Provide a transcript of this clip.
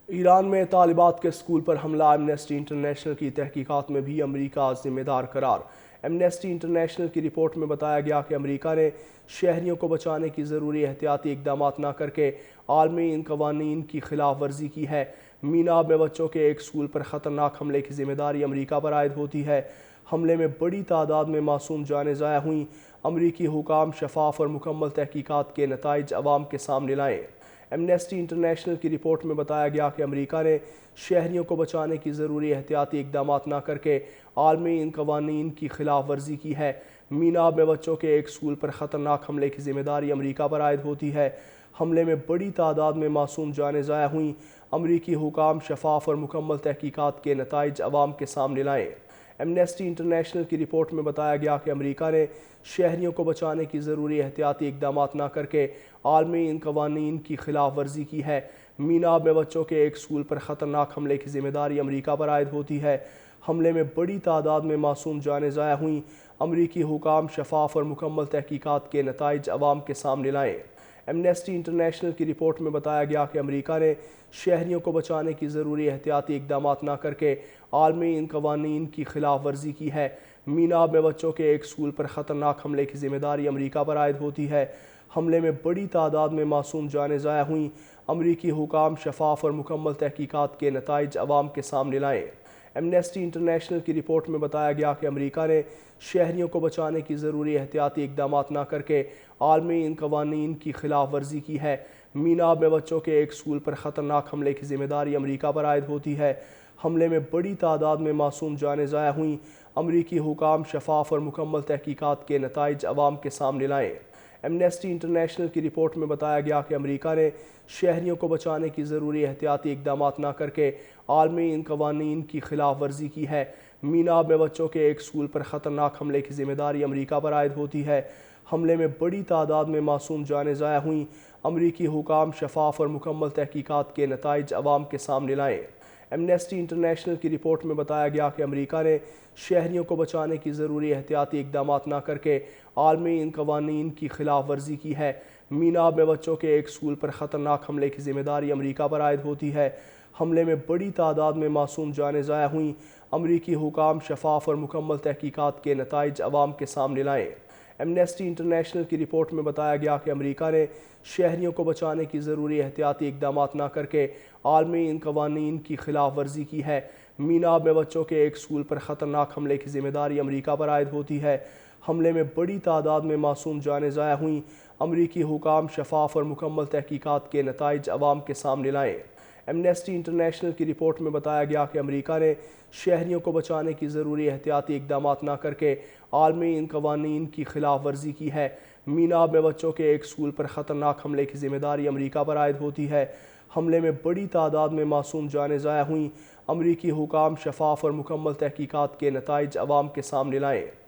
ایران میں طالبات کے اسکول پر حملہ ایمنسٹی انٹرنیشنل کی تحقیقات میں بھی امریکہ ذمہ دار قرار۔ ایمنسٹی انٹرنیشنل کی رپورٹ میں بتایا گیا کہ امریکہ نے شہریوں کو بچانے کی ضروری احتیاطی اقدامات نہ کرکے عالمی ان قوانین کی خلاف ورزی کی ہے۔ میناب میں بچوں کے ایک اسکول پر خطرناک حملے کی ذمہ داری امریکہ پر عائد ہوتی ہے۔ حملے میں بڑی تعداد میں معصوم جانیں ضائع ہوئیں۔ امریکی حکام شفاف اور مکمل تحقیقات کے نتائج عوام کے سامنے لائیں۔ ایمنسٹی انٹرنیشنل کی رپورٹ میں بتایا گیا کہ امریکہ نے شہریوں کو بچانے کی ضروری احتیاطی اقدامات نہ کرکے عالمی ان قوانین کی خلاف ورزی کی ہے۔ میناب میں بچوں کے ایک اسکول پر خطرناک حملے کی ذمہ داری امریکہ پر عائد ہوتی ہے۔ حملے میں بڑی تعداد میں معصوم جانیں ضائع ہوئیں۔ امریکی حکام شفاف اور مکمل تحقیقات کے نتائج عوام کے سامنے لائیں۔ ایمنسٹی انٹرنیشنل کی رپورٹ میں بتایا گیا کہ امریکہ نے شہریوں کو بچانے کی ضروری احتیاطی اقدامات نہ کرکے عالمی ان قوانین کی خلاف ورزی کی ہے۔ میناب میں بچوں کے ایک اسکول پر خطرناک حملے کی ذمہ داری امریکہ پر عائد ہوتی ہے۔ حملے میں بڑی تعداد میں معصوم جانیں ضائع ہوئیں۔ امریکی حکام شفاف اور مکمل تحقیقات کے نتائج عوام کے سامنے لائیں۔ ایمنسٹی انٹرنیشنل کی رپورٹ میں بتایا گیا کہ امریکہ نے شہریوں کو بچانے کی ضروری احتیاطی اقدامات نہ کرکے عالمی ان قوانین کی خلاف ورزی کی ہے۔ میناب میں بچوں کے ایک اسکول پر خطرناک حملے کی ذمہ داری امریکہ پر عائد ہوتی ہے۔ حملے میں بڑی تعداد میں معصوم جانیں ضائع ہوئیں۔ امریکی حکام شفاف اور مکمل تحقیقات کے نتائج عوام کے سامنے لائیں۔ ایمنسٹی انٹرنیشنل کی رپورٹ میں بتایا گیا کہ امریکہ نے شہریوں کو بچانے کی ضروری احتیاطی اقدامات نہ کرکے عالمی ان قوانین کی خلاف ورزی کی ہے۔ میناب میں بچوں کے ایک اسکول پر خطرناک حملے کی ذمہ داری امریکہ پر عائد ہوتی ہے۔ حملے میں بڑی تعداد میں معصوم جانیں ضائع ہوئیں۔ امریکی حکام شفاف اور مکمل تحقیقات کے نتائج عوام کے سامنے لائیں۔ ایمنسٹی انٹرنیشنل کی رپورٹ میں بتایا گیا کہ امریکہ نے شہریوں کو بچانے کی ضروری احتیاطی اقدامات نہ کرکے عالمی ان قوانین کی خلاف ورزی کی ہے۔ میناب میں بچوں کے ایک اسکول پر خطرناک حملے کی ذمہ داری امریکہ پر عائد ہوتی ہے۔ حملے میں بڑی تعداد میں معصوم جانیں ضائع ہوئیں۔ امریکی حکام شفاف اور مکمل تحقیقات کے نتائج عوام کے سامنے لائیں۔ ایمنسٹی انٹرنیشنل کی رپورٹ میں بتایا گیا کہ امریکہ نے شہریوں کو بچانے کی ضروری احتیاطی اقدامات نہ کرکے عالمی ان قوانین کی خلاف ورزی کی ہے۔ میناب میں بچوں کے ایک اسکول پر خطرناک حملے کی ذمہ داری امریکہ پر عائد ہوتی ہے۔ حملے میں بڑی تعداد میں معصوم جانیں ضائع ہوئیں۔ امریکی حکام شفاف اور مکمل تحقیقات کے نتائج عوام کے سامنے لائیں۔ ایمنسٹی انٹرنیشنل کی رپورٹ میں بتایا گیا کہ امریکہ نے شہریوں کو بچانے کی ضروری احتیاطی اقدامات نہ کرکے عالمی ان قوانین کی خلاف ورزی کی ہے۔ میناب میں بچوں کے ایک اسکول پر خطرناک حملے کی ذمہ داری امریکہ پر عائد ہوتی ہے۔ حملے میں بڑی تعداد میں معصوم جانیں ضائع ہوئیں۔ امریکی حکام شفاف اور مکمل تحقیقات کے نتائج عوام کے سامنے لائیں۔ ایمنسٹی انٹرنیشنل کی رپورٹ میں بتایا گیا کہ امریکہ نے شہریوں کو بچانے کی ضروری احتیاطی اقدامات نہ کرکے عالمی ان قوانین کی خلاف ورزی کی ہے۔ میناب میں بچوں کے ایک اسکول پر خطرناک حملے کی ذمہ داری امریکہ پر عائد ہوتی ہے۔ حملے میں بڑی تعداد میں معصوم جانیں ضائع ہوئیں۔ امریکی حکام شفاف اور مکمل تحقیقات کے نتائج عوام کے سامنے لائیں۔